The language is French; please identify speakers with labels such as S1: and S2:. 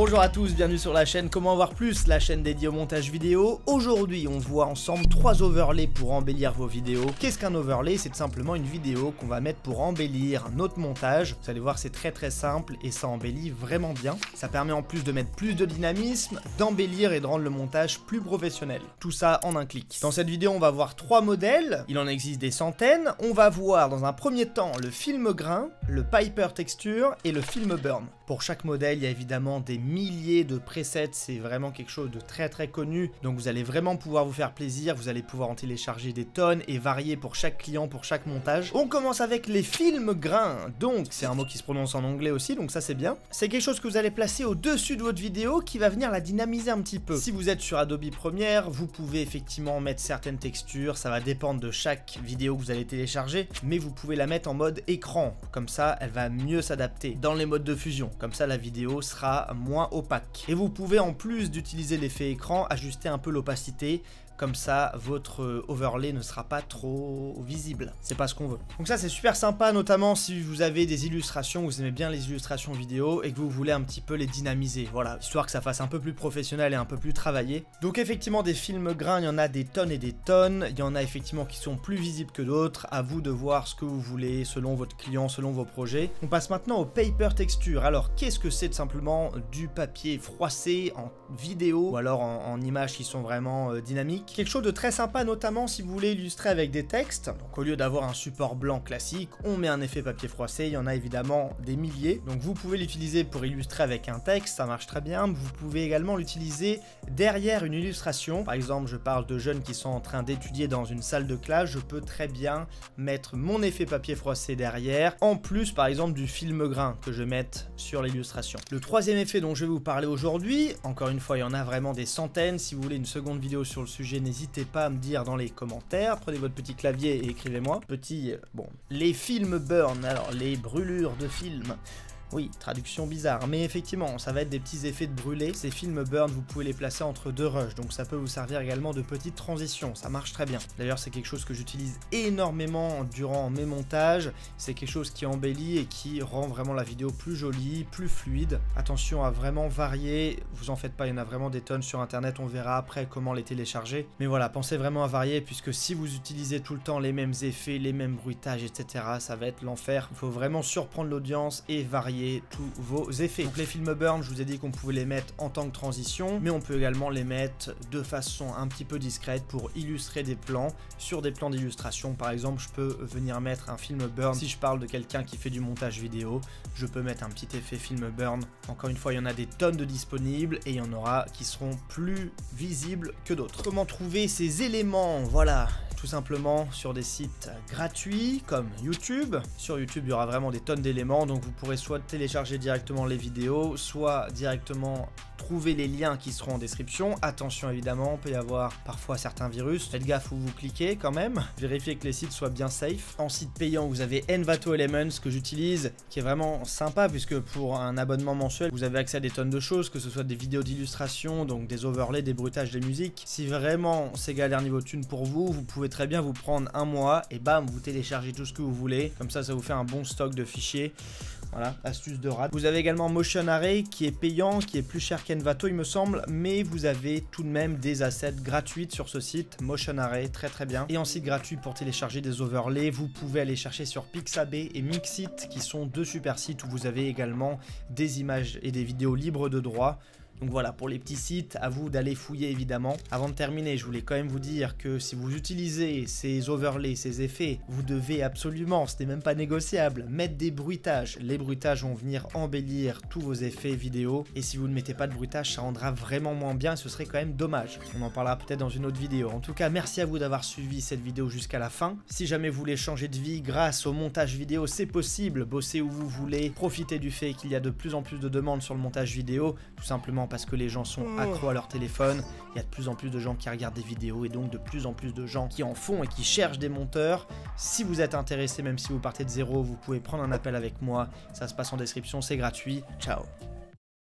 S1: Bonjour à tous, bienvenue sur la chaîne Comment voir plus, la chaîne dédiée au montage vidéo. Aujourd'hui, on voit ensemble 3 overlays pour embellir vos vidéos. Qu'est-ce qu'un overlay? C'est tout simplement une vidéo qu'on va mettre pour embellir notre montage. Vous allez voir, c'est très simple et ça embellit vraiment bien. Ça permet en plus de mettre plus de dynamisme, d'embellir et de rendre le montage plus professionnel. Tout ça en un clic. Dans cette vidéo, on va voir 3 modèles. Il en existe des centaines. On va voir dans un premier temps le film grain, le Piper Texture et le film burn. Pour chaque modèle, il y a évidemment des milliers de presets, c'est vraiment quelque chose de très connu, donc vous allez vraiment pouvoir vous faire plaisir, vous allez pouvoir en télécharger des tonnes et varier pour chaque client, pour chaque montage. On commence avec les films grains, donc c'est un mot qui se prononce en anglais aussi, donc ça c'est bien. C'est quelque chose que vous allez placer au-dessus de votre vidéo qui va venir la dynamiser un petit peu. Si vous êtes sur Adobe Premiere, vous pouvez effectivement mettre certaines textures, ça va dépendre de chaque vidéo que vous allez télécharger, mais vous pouvez la mettre en mode écran, comme ça elle va mieux s'adapter dans les modes de fusion, comme ça la vidéo sera moins opaque. Et vous pouvez en plus d'utiliser l'effet écran, ajuster un peu l'opacité. Comme ça, votre overlay ne sera pas trop visible. C'est pas ce qu'on veut. Donc ça, c'est super sympa, notamment si vous avez des illustrations, vous aimez bien les illustrations vidéo et que vous voulez un petit peu les dynamiser. Voilà, histoire que ça fasse un peu plus professionnel et un peu plus travaillé. Donc effectivement, des films grains, il y en a des tonnes et des tonnes. Il y en a effectivement qui sont plus visibles que d'autres. À vous de voir ce que vous voulez, selon votre client, selon vos projets. On passe maintenant au Paper Texture. Alors, qu'est-ce que c'est? Tout simplement du papier froissé en vidéo ou alors en images qui sont vraiment dynamiques. Quelque chose de très sympa, notamment si vous voulez illustrer avec des textes. Donc au lieu d'avoir un support blanc classique, on met un effet papier froissé. Il y en a évidemment des milliers. Donc vous pouvez l'utiliser pour illustrer avec un texte, ça marche très bien. Vous pouvez également l'utiliser derrière une illustration. Par exemple, je parle de jeunes qui sont en train d'étudier dans une salle de classe. Je peux très bien mettre mon effet papier froissé derrière, en plus par exemple du film grain que je mette sur l'illustration. Le troisième effet dont je vais vous parler aujourd'hui, encore une fois, il y en a vraiment des centaines. Si vous voulez une seconde vidéo sur le sujet, n'hésitez pas à me dire dans les commentaires. Prenez votre petit clavier et écrivez-moi. Les films burn, alors les brûlures de films. Oui, traduction bizarre, mais effectivement, ça va être des petits effets de brûlé. Ces films burn, vous pouvez les placer entre 2 rushs, donc ça peut vous servir également de petites transitions, ça marche très bien. D'ailleurs, c'est quelque chose que j'utilise énormément durant mes montages. C'est quelque chose qui embellit et qui rend vraiment la vidéo plus jolie, plus fluide. Attention à vraiment varier, vous en faites pas, il y en a vraiment des tonnes sur internet, on verra après comment les télécharger. Mais voilà, pensez vraiment à varier, puisque si vous utilisez tout le temps les mêmes effets, les mêmes bruitages, etc., ça va être l'enfer. Il faut vraiment surprendre l'audience et varier tous vos effets. Donc les films burn, je vous ai dit qu'on pouvait les mettre en tant que transition, mais on peut également les mettre de façon un petit peu discrète pour illustrer des plans sur des plans d'illustration. Par exemple, je peux venir mettre un film burn. Si je parle de quelqu'un qui fait du montage vidéo, je peux mettre un petit effet film burn. Encore une fois, il y en a des tonnes de disponibles et il y en aura qui seront plus visibles que d'autres. Comment trouver ces éléments? Voilà, tout simplement sur des sites gratuits comme YouTube. Sur YouTube, il y aura vraiment des tonnes d'éléments, donc vous pourrez soit télécharger directement les vidéos, soit directement trouver les liens qui seront en description. Attention évidemment, il peut y avoir parfois certains virus. Faites gaffe où vous cliquez quand même. Vérifiez que les sites soient bien safe. En site payant, vous avez Envato Elements que j'utilise, qui est vraiment sympa puisque pour un abonnement mensuel, vous avez accès à des tonnes de choses, que ce soit des vidéos d'illustration, donc des overlays, des bruitages, des musiques. Si vraiment c'est galère niveau thune pour vous, vous pouvez très bien vous prendre un mois et bam, vous téléchargez tout ce que vous voulez. Comme ça vous fait un bon stock de fichiers. Voilà, astuce de rat. Vous avez également Motion Array qui est payant, qui est plus cher qu'Envato il me semble, mais vous avez tout de même des assets gratuites sur ce site. Motion Array, très bien. Et en site gratuit pour télécharger des overlays, vous pouvez aller chercher sur Pixabay et Mixit qui sont 2 super sites où vous avez également des images et des vidéos libres de droit. Donc voilà, pour les petits sites, à vous d'aller fouiller évidemment. Avant de terminer, je voulais quand même vous dire que si vous utilisez ces overlays, ces effets, vous devez absolument, ce n'est même pas négociable, mettre des bruitages. Les bruitages vont venir embellir tous vos effets vidéo. Et si vous ne mettez pas de bruitage, ça rendra vraiment moins bien et ce serait quand même dommage. On en parlera peut-être dans une autre vidéo. En tout cas, merci à vous d'avoir suivi cette vidéo jusqu'à la fin. Si jamais vous voulez changer de vie grâce au montage vidéo, c'est possible. Bossez où vous voulez. Profitez du fait qu'il y a de plus en plus de demandes sur le montage vidéo, tout simplement parce que les gens sont accros à leur téléphone, il y a de plus en plus de gens qui regardent des vidéos et donc de plus en plus de gens qui en font et qui cherchent des monteurs. Si vous êtes intéressé, même si vous partez de zéro, vous pouvez prendre un appel avec moi, ça se passe en description, c'est gratuit. Ciao.